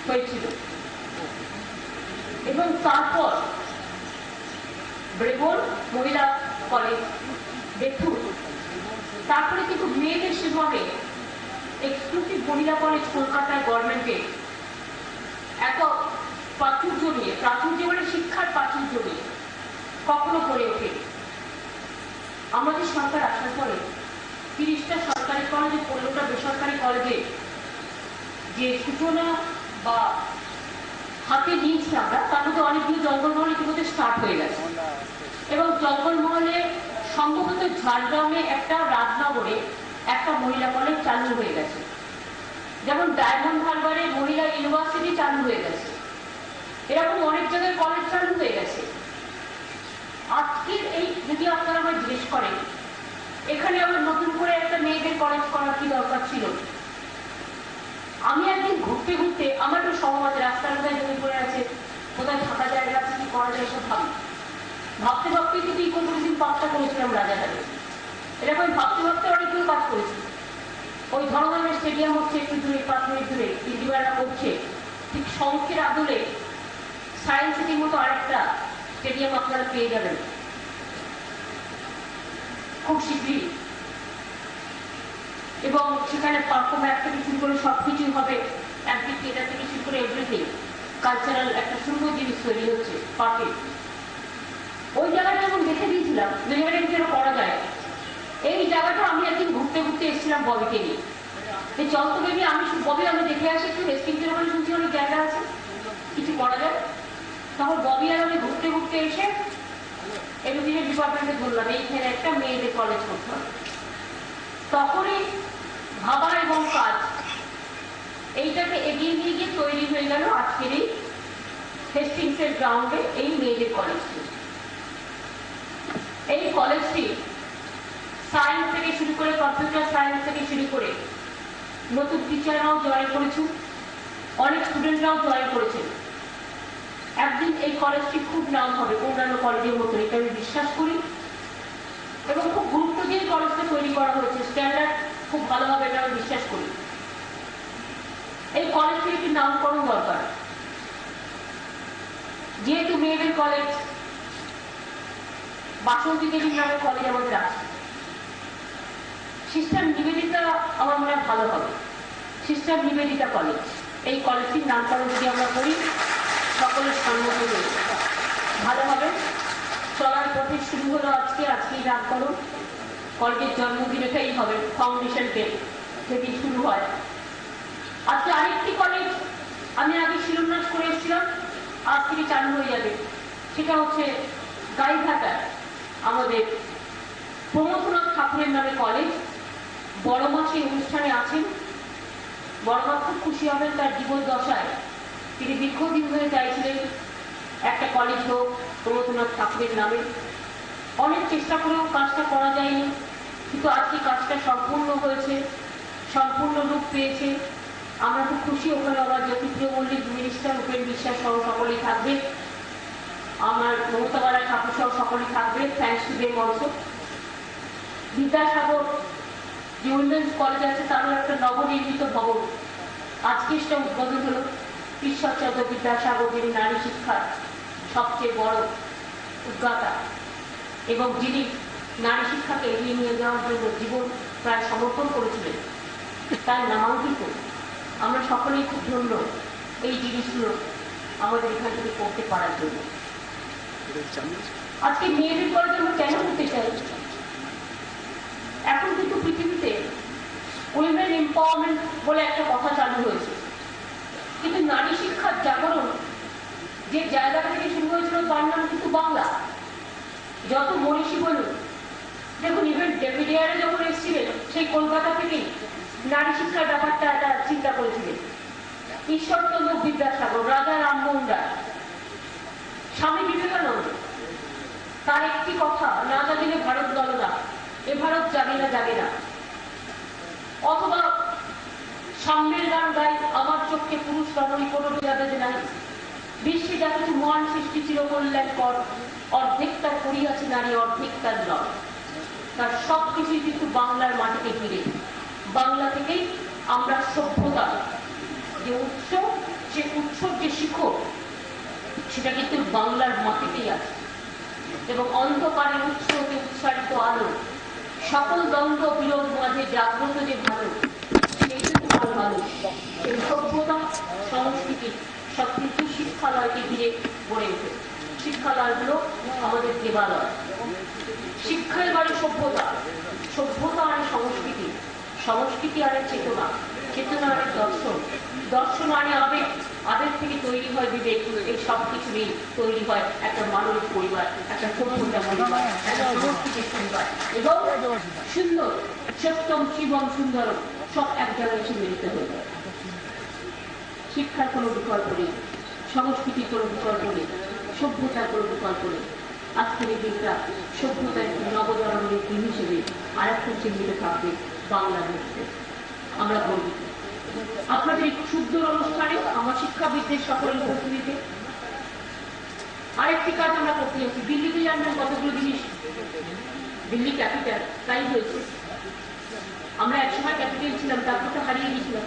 হয়েছিল। এবং তারপর ব্রেবোর্ন মহিলা কলেজ, বেথুন, তারপরে কিন্তু মেয়েদের সেভাবে এক্সক্লুসিভ মহিলা কলেজ কলকাতায় গভর্নমেন্টে এত প্রাচুর্য নিয়ে, প্রাচুর্য মানে শিক্ষার প্রাচুর্য নিয়ে কখনো করে ওঠে। আমাদের সরকার আসার পরে 30টা সরকারি কলেজে 15টা বেসরকারি কলেজে যে সূচনা বা হাতে নিয়েছি আমরা, তার মধ্যে অনেকগুলো জঙ্গলমহল ইতিমধ্যে স্টার্ট হয়ে গেছে। এবং জঙ্গলমহলে সম্ভবত ঝাড়গ্রামে একটা, রাজনগরে একটা মহিলা কলেজ চালু হয়ে গেছে। যেমন ডায়মন্ড হারবারে মহিলা ইউনিভার্সিটি চালু হয়ে গেছে। এরকম অনেক জায়গায় কলেজ চালু হয়ে গেছে। আজকের এই, যদি আপনারা আমায় জিজ্ঞেস করেন এখানে আবার নতুন করে একটা মেয়েদের কলেজ করার কি দরকার ছিল, আমি একদিন ঘুরতে ঘুরতে, আমার তো সমাজ রাস্তার কোথায় জমি পড়ে আছে, কোথায় থাকা জায়গা আছে, কি করা যায় সব ভাবতে ভাবতে কিন্তু ইকোটুরিজম পার্কটা করেছিলাম রাজাঘাটে। এরকম ভাবতে ভাবতে অনেকগুলো কাজ করেছি। ওই ধরনের স্টেডিয়াম হচ্ছে একটু দূরে, 5 মিনিট দূরে, দিদিবাড়া করছে। ঠিক শঙ্খের আদলে সায়েন্স সিটির মতো আরেকটা স্টেডিয়াম আপনারা পেয়ে যাবেন খুব শীঘ্রই। এবং সেখানে পারফর্ম একটা থেকে শুরু করে সবকিছু হবে, অ্যাক্টিভ থিয়েটার থেকে শুরু করে এভরিথিং, কালচারাল একটা সুন্দর জিনিস তৈরি হচ্ছে পার্কে। ওই জায়গাটা যখন দেখে দিয়েছিলাম যে জায়গাটা যেন করা যায়, এই জায়গাটা আমি একদিন ঘুরতে ঘুরতে এসেছিলাম ববিকে নিয়ে। এই চল তো বেবি, আমি ববি আমি দেখে আসি একটু, হেস্টিংসের ওখানে শুনছি অনেক জায়গা আছে, কিছু করা যায়। তখন ববি আর আমি ঘুরতে ঘুরতে এসে এডুকেশন ডিপার্টমেন্টে বললাম এইখানে একটা মেয়েদের কলেজ করতে হবে। তখনই ভাবা এবং কাজ এইটাকে এগিয়ে নিয়ে গিয়ে তৈরি হয়ে গেল আজকের এই হেস্টিংসের গ্রাউন্ডে এই মেয়েদের কলেজটি। এই কলেজটি সায়েন্স থেকে শুরু করে, কম্পিউটার সায়েন্স থেকে শুরু করে নতুন টিচাররাও জয়েন করেছেন, অনেক স্টুডেন্টরাও জয়েন করেছেন। একদিন এই কলেজটি খুব নাম হবে অন্যান্য কলেজের মতো, এটা আমি বিশ্বাস করি। এবং খুব গুরুত্ব দিয়ে কলেজটা তৈরি করা হয়েছে, স্ট্যান্ডার্ড খুব ভালো হবে এটা আমি বিশ্বাস করি। এই কলেজটির একটি নামকরণ দরকার, যেহেতু মেয়েদের কলেজ, বাসন্তী দেবীর নামে কলেজ আমাদের আছে। সিস্টার নিবেদিতা আমার মনে হয় ভালো হবে, সিস্টার নিবেদিতা কলেজ। এই কলেজটির নামকরণ যদি আমরা করি সকলের সম্মতি ভালো হবে। চলার পথে শুরু হলো আজকেই নামকরণ। কলেজের জন্মদিন এটাই হবে, ফাউন্ডেশন ডে থেকে শুরু হয়। আজকে আরেকটি কলেজ আমি আগে শিলান্যাস করে এসেছিলাম, আজ থেকে চালু হয়ে যাবে, সেটা হচ্ছে গাইঘাটায় আমাদের প্রমথনাথ ঠাকুরের নামে কলেজ। বড় মা সেই অনুষ্ঠানে আছেন। বড় মা খুব খুশি হবেন, তার জীবন দশায় তিনি দীর্ঘদিন ধরে চাইছিলেন একটা কলেজ হোক প্রমথনাথ ঠাকুরের নামে। অনেক চেষ্টা করেও কাজটা করা যায়নি, কিন্তু আজকে কাজটা সম্পূর্ণ হয়েছে, সম্পূর্ণ রূপ পেয়েছে। আমরা খুব খুশি। ওখানে আমার জ্যোতিপ্রিয় মল্লিক মিনিস্টার, উপেন বিশ্বাস সহ সকলেই থাকবে, আমার মমতা বালা ঠাকুর সহ সকলেই থাকবে। Thanks to them also. Vidyasagar যে উইমেন্স কলেজ আছে তারও একটা নবনির্মিত ভবন আজকে সেটা উদ্বোধন হলো। ঈশ্বরচন্দ্র বিদ্যাসাগর যিনি নারী শিক্ষার সবচেয়ে বড় উদ্গাতা এবং যিনি নারী শিক্ষাকে এগিয়ে নিয়ে যাওয়ার জন্য জীবন প্রায় সমর্পণ করেছিলেন, তার নামাঙ্কিত। আমরা সকলেই খুব ধন্য এই জিনিসগুলো আমাদের এখান থেকে করতে পারার জন্য। আজকে মেয়েদের কলেজে আমরা কেন করতে চাই? এখন কিন্তু পৃথিবীতে উইমেন এম্পাওয়ারমেন্ট বলে একটা কথা চালু হয়েছে, কিন্তু নারী শিক্ষার জাগরণ যে জায়গা থেকে শুরু হয়েছিল তার নাম কিন্তু বাংলা। যত মনীষী বলুন, দেখুন ইভেন ডেভিডিয়ারে যখন এসেছিলেন সেই কলকাতা থেকেই নারী শিক্ষার ব্যাপারটা একটা চিন্তা করেছিলেন। ঈশ্বরচন্দ্র বিদ্যাসাগর, রাজা রামমোহন রায়, স্বামী বিবেকানন্দ, তার একটি কথা, না জাগিলে ভারত গলো না, এ ভারত জাগে না জাগে না। অথবা সাম্যের গান গাই, আমার চোখে পুরুষ রমণী কোনো যাবে যে নাই, বিশ্বে যা কিছু মহান সৃষ্টি চির কল্যাণ কর, অর্ধেক তার করিয়াছে নারী, অর্ধেক তার নয়। তার সবকিছুই কিন্তু বাংলার মাটিতে ঘিরে। বাংলা থেকেই আমরা সভ্যতা যে উৎস, সে উৎসব যে শিখর, সেটা কিন্তু বাংলার মাটিতেই আছে। এবং অন্ধকারের উৎস হতে উৎসারিত আলো, সকল দ্বন্দ্ব বিরোধ মাঝে জাগ্রত যে ভালো, সেই কিন্তু ভালো মানুষ। এই সভ্যতা সংস্কৃতি সবকিছু শিক্ষালয়কে ঘিরে গড়ে ওঠে। শিক্ষালয়গুলো আমাদের দেবালয়। শিক্ষায় বাড়ে সভ্যতা, সভ্যতা আনে সংস্কৃতি, সংস্কৃতি আনে চেতনা, চেতনা আনে দর্শন, দর্শন আনে আবেগ, আবেগ থেকে তৈরি হয় বিবেক। এই সব কিছু নিয়ে তৈরি হয় একটা মানবিক পরিবার, একটা সভ্যতা পরিবার, একটা সংস্কৃতির পরিবার। এবং সুন্দর সত্যম শিবম সুন্দরম সব এক জায়গায় এসে মিলিত হয়ে যায়। শিক্ষার কোনো বিকল্প নেই, সংস্কৃতির কোনো বিকল্প নেই, সভ্যতার কোনো বিকল্প নেই। আজকের এই দিনটা সভ্যতার একটি নবজন্মের দিন হিসেবে আরেকটা চিহ্নিত থাকবে বাংলাদেশে। আমরা গর্বিত। আপনাদের এই সুন্দর অনুষ্ঠানে আমার শিক্ষাবিদদের সকলের উপস্থিতিতে আরেকটি কাজ আমরা করতে যাচ্ছি। দিল্লিতে জানবেন কতগুলো জিনিস, দিল্লি ক্যাপিটাল, তাই হয়েছে। আমরা একসময় ক্যাপিটাল ছিলাম, তারপর তো হারিয়ে গেছিলাম।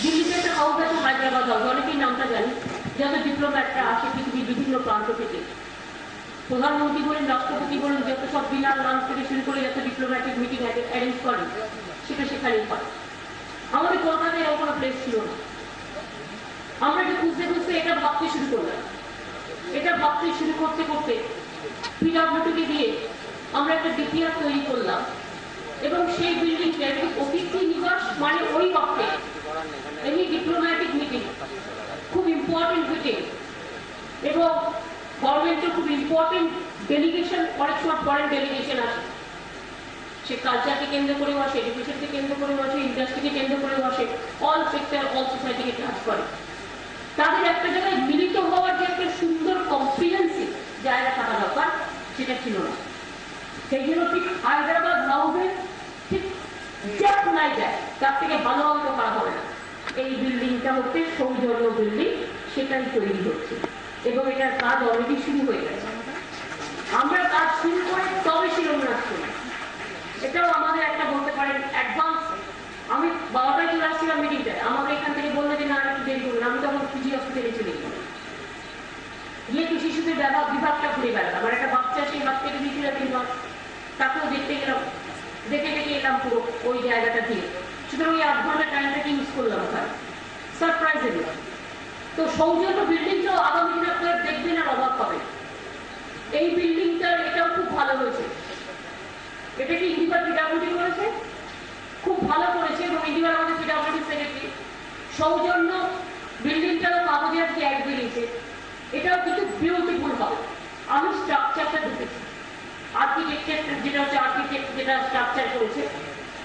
দিল্লিতে একটা হাউস আছে হায়দ্রাবাদ হাউস, অনেকেই নামটা জানি। যত ডিপ্লোম্যাটরা আসে পৃথিবীর বিভিন্ন প্রান্ত থেকে, প্রধানমন্ত্রী বলেন, রাষ্ট্রপতি বলেন, যত সব ডিনার লাঞ্চ থেকে শুরু করে যত ডিপ্লোম্যাটিক মিটিং অ্যারেঞ্জ করেন, সেটা সেখানেই হয়। আমাদের কলকাতায় এরকম কোনো প্লেস ছিল না। আমরা যে খুঁজতে খুঁজতে এটা ভাবতে শুরু করলাম। এটা ভাবতে শুরু করতে করতে পিডব্লিউডিকে দিয়ে আমরা একটা ডিপিআর তৈরি করলাম। এবং সেই বিল্ডিংটা অতিথি নিবাস, মানে ওই অর্থে এনি ডিপ্লোম্যাটিক মিটিং, খুব ইম্পর্টেন্ট মিটিং, এবং গভর্নমেন্টের খুব ইম্পর্টেন্ট ডেলিগেশন, অনেক সময় ফরেন ডেলিগেশন আসে। সে কালচারকে কেন্দ্র করে বসে, এডুকেশনকে কেন্দ্র করে বসে, ইন্ডাস্ট্রিকে কেন্দ্র করে বসে, অল সেক্টর অল সোসাইটিকে কাজ করে। তাদের একটা জায়গায় মিলিত হওয়ার যে একটা সুন্দর কম্প্রিহেন্সিভ জায়গা থাকা দরকার, সেটা ছিল না। সেই জন্য ঠিক হায়দ্রাবাদ হাউসের ঠিক জ্যাক নাই যায়, তার থেকে ভালো হয়তো করা হবে না। এই বিল্ডিংটা হচ্ছে সৌজন্য বিল্ডিং, সেটাই তৈরি হচ্ছে এবং এটার কাজ অলরেডি শুরু হয়ে গেছে। আমরা কাজ শুরু করে তবে শিরোনাথ করি, এটাও আমাদের একটা বলতে পারেন অ্যাডভান্স। আমি 12টায় চলে আসছিলাম মিটিংটায়, আমাকে এখান থেকে বললো যে না একটু দেরি করবেন। আমি তখন পিজি হসপিটালে চলে গেলাম, গিয়ে তো শিশুদের বিভাগটা ঘুরে বেড়ালাম। আমার একটা বাচ্চা সেই হাত কেটে দিয়েছিল 3 মাস, তাকেও দেখতে গেলাম, দেখে দেখে এলাম পুরো ওই জায়গাটা দিয়ে। সুতরাং ওই 8 ঘন্টা টাইমটাকে ইউজ করলাম ওখানে, সারপ্রাইজ এলাম। তো সৌজন্য বিল্ডিংটাও আগামী দিনে আপনারা দেখবেন আর অবাক হবে। এই বিল্ডিংটার এটাও খুব ভালো হয়েছে। এটাকে ইন্ডিভার পিডব্লিউডি করেছে, খুব ভালো করেছে। এবং ইন্ডিভার আমাদের পিডব্লিউডি সেক্রেটারি সৌজন্য বিল্ডিংটারও কাগজে আজকে অ্যাড বেরিয়েছে। এটাও কিন্তু বিউটিফুল হবে। আমি স্ট্রাকচারটা দেখেছি, আর্কিটেকচার যেটা হচ্ছে আর্কিটেক্ট যেটা স্ট্রাকচার করেছে,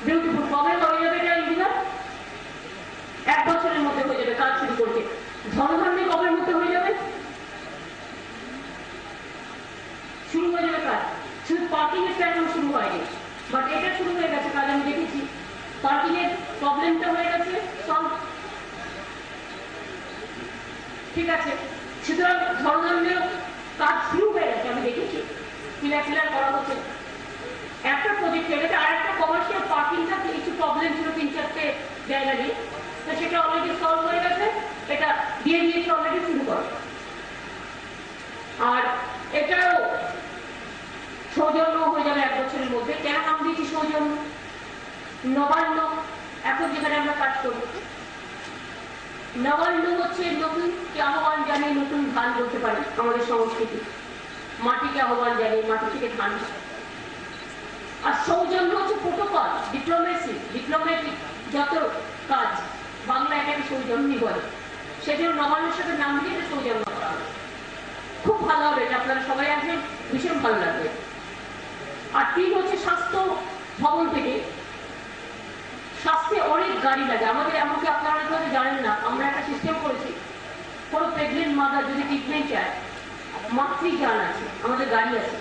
বিউটিফুল। কবে হয়ে যাবে এটা ইন্ডিভার? 1 বছরের মধ্যে হয়ে যাবে, কাজ শুরু করছে। ধনধান্যে কবের মধ্যে হয়ে যাবে? শুরু হয়ে যাবে কাজ। শুধু পার্কিং এর এখন শুরু হয়নি, বাট এটা শুরু হয়ে গেছে কাজ। আমি দেখেছি পার্কিং এর প্রবলেমটা হয়ে গেছে সলভ, ঠিক আছে। সুতরাং ধনধান্যেও কাজ শুরু হয়ে গেছে, আমি দেখেছি পিলার করা হচ্ছে। একটা প্রজেক্ট এটা আরেকটা কমার্শিয়াল পার্কিং থাকে, কিছু প্রবলেম ছিল 3-4টে জায়গা নিয়ে, তো সেটা অলরেডি সলভ হয়ে গেছে। এটা দিয়ে দিয়েছে অলরেডি, শুরু করে। আর এটাও সৌজন্য হয়ে যাবে 1 বছরের মধ্যে। কেন নাম দিয়েছি সৌজন্য? নবান্ন এখন যেখানে আমরা কাজ করবো, নবান্ন হচ্ছে নতুন আহ্বান জানিয়ে নতুন ধান বলতে পারে আমাদের সংস্কৃতি। মাটিকে আহ্বান জানিয়ে মাটি থেকে ধান। আর সৌজন্য হচ্ছে প্রোটোকল, ডিপ্লোমেসি, ডিপ্লোম্যাটিক যত কাজ, বাংলা এটাকে সৌজন্যই বলে। সেজন্য নবান্নের সাথে নাম দিয়ে সৌজন্য করা হবে। খুব ভালো হবে, আপনারা সবাই আসবেন, ভীষণ ভালো লাগবে। আর 3 হচ্ছে স্বাস্থ্য ভবন থেকে। স্বাস্থ্যে অনেক গাড়ি লাগে আমাদের, এমনকি আপনারা হয়তো জানেন না, আমরা একটা সিস্টেম করেছি, কোনো প্রেগনেন্ট মাদার যদি ট্রিটমেন্ট চায়, মাতৃযান আছে, আমাদের গাড়ি আছে,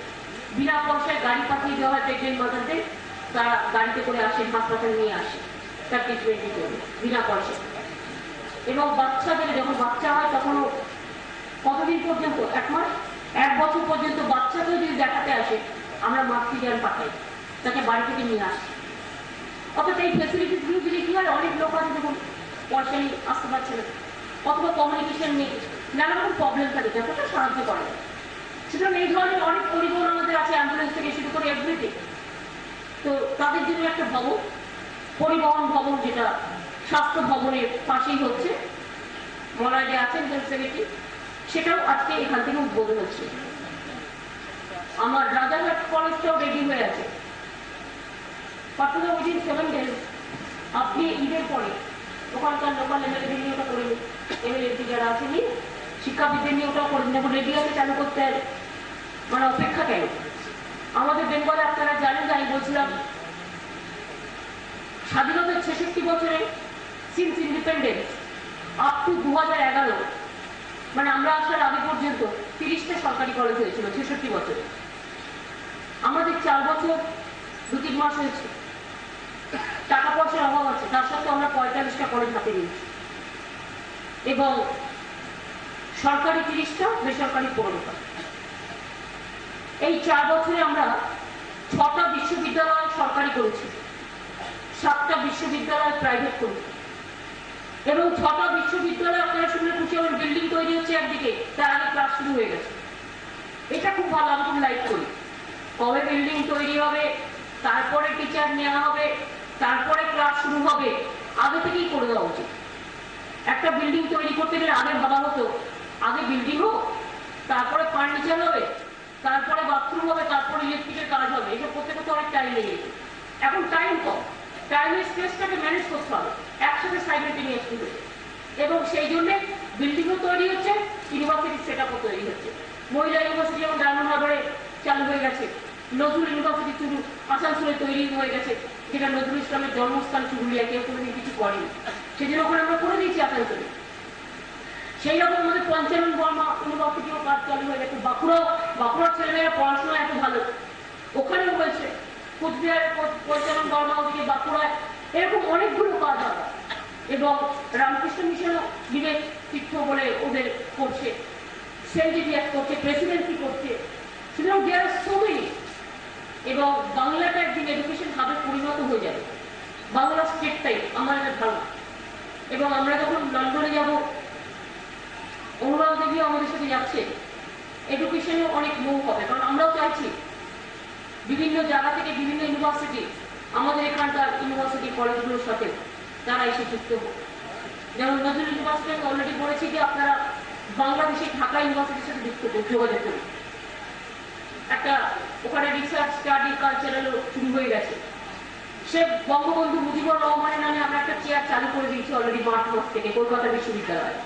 বিনা পয়সায় গাড়ি পাঠিয়ে দেওয়া হয় প্রেগনেন্ট মাদারদের। তারা গাড়িতে করে আসে, হাসপাতালে নিয়ে আসে তার ট্রিটমেন্টের জন্য বিনা পয়সায়। এবং বাচ্চাদের যখন বাচ্চা হয় তখনও কতদিন পর্যন্ত, 1 মাস 1 বছর পর্যন্ত বাচ্চাকেও যদি দেখাতে আসে, আমরা মাতৃযান পাঠাই, তাকে বাড়ি থেকে নিয়ে আসি। অর্থাৎ এই ফেসিলিটিসগুলো দিলে কি হয়, অনেক লোক আছে যখন পয়সা নিয়ে আসতে পারছে না, অথবা কমিউনিকেশন নেই, নানা রকম প্রবলেম থাকে, যতটা সাহায্য করে। সুতরাং এই ধরনের অনেক পরিবহন আমাদের আছে, অ্যাম্বুলেন্স থেকে শুরু করে এভরিথিং। তো তাদের জন্য একটা ভবন, পরিবহন ভবন, যেটা স্বাস্থ্য ভবনের পাশেই হচ্ছে, মলায় আছেন সেক্রেটারি, সেটাও আজকে এখান থেকে উদ্বোধন হচ্ছে। আমার রাজারহাট কলেজটাও রেডি হয়ে আছে। পার্টিকুলার উইদিন 7 days আপনি ঈদের পরে ওখানকার লোকাল এমএলএদের নিয়ে ওটা করে নিন, এমএলএ যারা আছে নিয়ে শিক্ষাবিদদের নিয়ে ওটাও করে নিন, রেডি আছে চালু করতে হবে, মানে অপেক্ষা কেন? আমাদের বেঙ্গলে আপনারা জানেন যে আমি বলছিলাম স্বাধীনতার 66 বছরে সিন্স ইন্ডিপেন্ডেন্স আপ টু 2011, মানে আমরা আসার আগে পর্যন্ত 30টা সরকারি কলেজ হয়েছিল 66 বছরে। আমাদের 4 বছর 2-3 মাস হয়েছে, টাকা পয়সার অভাব আছে, তার সত্ত্বেও আমরা 45টা কলেজ হাতে নিয়েছি, এবং সরকারি 30টা, বেসরকারি 15টা। এই 4 বছরে আমরা 6টা বিশ্ববিদ্যালয় সরকারি করেছি, 7টা বিশ্ববিদ্যালয় প্রাইভেট করেছি, এবং 6টা বিশ্ববিদ্যালয় আপনারা শুনে খুশি হবেন, বিল্ডিং তৈরি হচ্ছে একদিকে, তার আগে ক্লাস শুরু হয়ে গেছে। এটা খুব ভালো, আমি খুব লাইক করি। কবে বিল্ডিং তৈরি হবে, তারপরে টিচার নেওয়া হবে, তারপরে ক্লাস শুরু হবে, আগে থেকেই করে দেওয়া উচিত। একটা বিল্ডিং তৈরি করতে গেলে আগে ভাবা হতো, আগে বিল্ডিং হোক, তারপরে ফার্নিচার হবে, তারপরে বাথরুম হবে, তারপরে ইলেকট্রিকের কাজ হবে, এসব করতে করতে অনেক টাইম লেগে গেছে। এখন টাইম কম, টাইমের স্পেসটাকে ম্যানেজ করতে হবে, একসাথে সাইমেলটেনিয়াস হচ্ছে, এবং সেই জন্য বিল্ডিংও তৈরি হচ্ছে, ইউনিভার্সিটির সেট আপও তৈরি হচ্ছে। মহিলা ইউনিভার্সিটি যেমন ডায়মন্ড হারবারে চালু হয়ে গেছে, নজরুল ইউনিভার্সিটি শুরু আসানসোলে তৈরি হয়ে গেছে, যেটা নজরুল ইসলামের জন্মস্থান চুরুলিয়া, কেউ কোনোদিন কিছু করেনি, সেদিন ওখানে আমরা করে দিয়েছি আসানসোলে। সেই রকম আমাদের পঞ্চানন বর্মা ইউনিভার্সিটিও কাজ চালু হয়ে গেছে, বাঁকুড়ার ছেলেমেয়েরা পড়াশোনা এত ভালো, ওখানেও হয়েছে, কোচবিহারের পঞ্চানন বর্মা, ওদিকে বাঁকুড়ায়, এরকম অনেকগুলো কাজ হবে। এবং রামকৃষ্ণ মিশনও বিবেক তীর্থ বলে ওদের করছে, সেন্ট জেভিয়ার্স করছে, প্রেসিডেন্সি করছে। সুতরাং দেয়ার আর সো মেনি, এবং বাংলাটা একদিন এডুকেশন হাবে পরিণত হয়ে যাবে। বাংলা স্টেটটাই আমাদের ভালো। এবং আমরা যখন লন্ডনে যাব, অনুরাগ দেবীও আমাদের সাথে যাচ্ছে, এডুকেশনে অনেক মুভ হবে, কারণ আমরাও চাইছি বিভিন্ন জায়গা থেকে বিভিন্ন ইউনিভার্সিটি আমাদের এখানকার ইউনিভার্সিটি কলেজগুলোর সাথে তারা এসে যুক্ত হোক। যেমন নজরুল ইউনিভার্সিটি আমি অলরেডি বলেছি যে আপনারা বাংলাদেশে ঢাকা ইউনিভার্সিটির সাথে যুক্ত যোগাযোগ করুন। একটা ওখানে রিসার্চ স্টাডি কালচারাল শুরু হয়ে গেছে। সে বঙ্গবন্ধু মুজিবুর রহমানের নামে আমরা একটা চেয়ার চালু করে দিয়েছি অলরেডি মার্চ মাস থেকে কলকাতা বিশ্ববিদ্যালয়ে।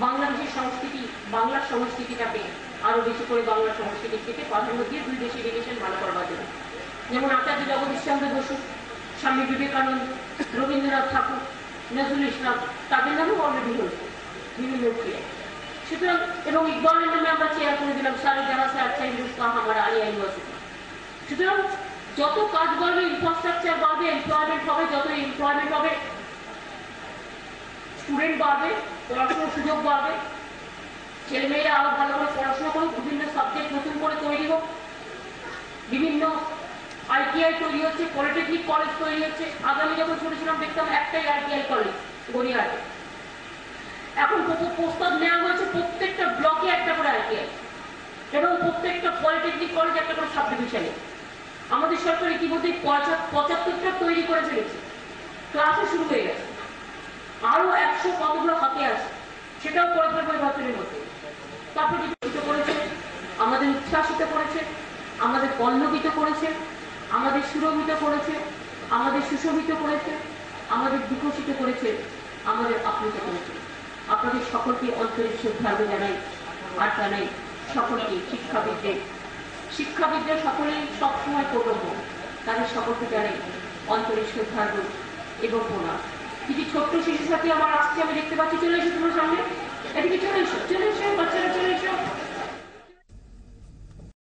বাংলাদেশের সংস্কৃতি, বাংলার সংস্কৃতিটাকে আরো বেশি করে বাংলা সংস্কৃতির থেকে প্রাধান্য দিয়ে দুই দেশের রিলেশন ভালো করবার জন্য, যেমন আচার্য জগদীশ চন্দ্র বসু, স্বামী বিবেকানন্দ, রবীন্দ্রনাথ ঠাকুর, নজরুল ইসলাম, তাদের নামেও অলরেডি হয়েছে বিভিন্ন চেয়ার। সুতরাং এবং ইকবালের নামে আমরা চেয়ার করে দিলাম, সারে যারা সে আচ্ছা হিন্দুস্তান আমার আলিয়া ইউনিভার্সিটি। সুতরাং যত কাজ বাড়বে, ইনফ্রাস্ট্রাকচার বাড়বে, এমপ্লয়মেন্ট হবে, যত এমপ্লয়মেন্ট হবে, স্টুডেন্ট বাড়বে, পড়াশোনার সুযোগ বাড়বে, ছেলেমেয়েরা আরো ভালো করে পড়াশোনা করুক, বিভিন্ন সাবজেক্ট নতুন করে তৈরি হোক, বিভিন্ন আইটিআই তৈরি হচ্ছে, পলিটেকনিক কলেজ তৈরি হচ্ছে। আগামী যখন শুনেছিলাম দেখতাম একটাই আইটিআই কলেজ গড়িয়াহাটে, এখন প্রস্তাব নেওয়া হয়েছে প্রত্যেকটা ব্লকে একটা করে আইটিআই, এবং প্রত্যেকটা পলিটেকনিক কলেজ একটা করে সাব ডিভিশনে। আমাদের সরকার ইতিমধ্যে 75টা তৈরি করে ফেলেছে, ক্লাসও শুরু হয়ে গেছে, আরো 100 কতগুলো হাতে আছে, সেটাও করে ফেলবো এই বছরের মধ্যে। তারপর বিকশিত করেছে, আমাদের উচ্ছ্বাসিত করেছে, আমাদের পল্লবিত করেছে, আমাদের সুরভিত করেছে, আমাদের সুশোভিত করেছে, আমাদের বিকশিত করেছে, আমাদের আপ্লুত করেছে। আপনাদের সকলকে অন্তরের শ্রদ্ধার্ঘ জানাই, আর জানাই সকলকে শিক্ষাবিদদের সকলেই সবসময় কর্তব্য, তাদের সকলকে জানাই অন্তরের শ্রদ্ধার্ঘ এবং প্রণাম। কিছু ছোট্ট শিশু সাথী আমার আসছে, আমি দেখতে পাচ্ছি, চলে এসো তোমার সামনে, এদিকে চলে এসো, বাচ্চারা চলে এসো।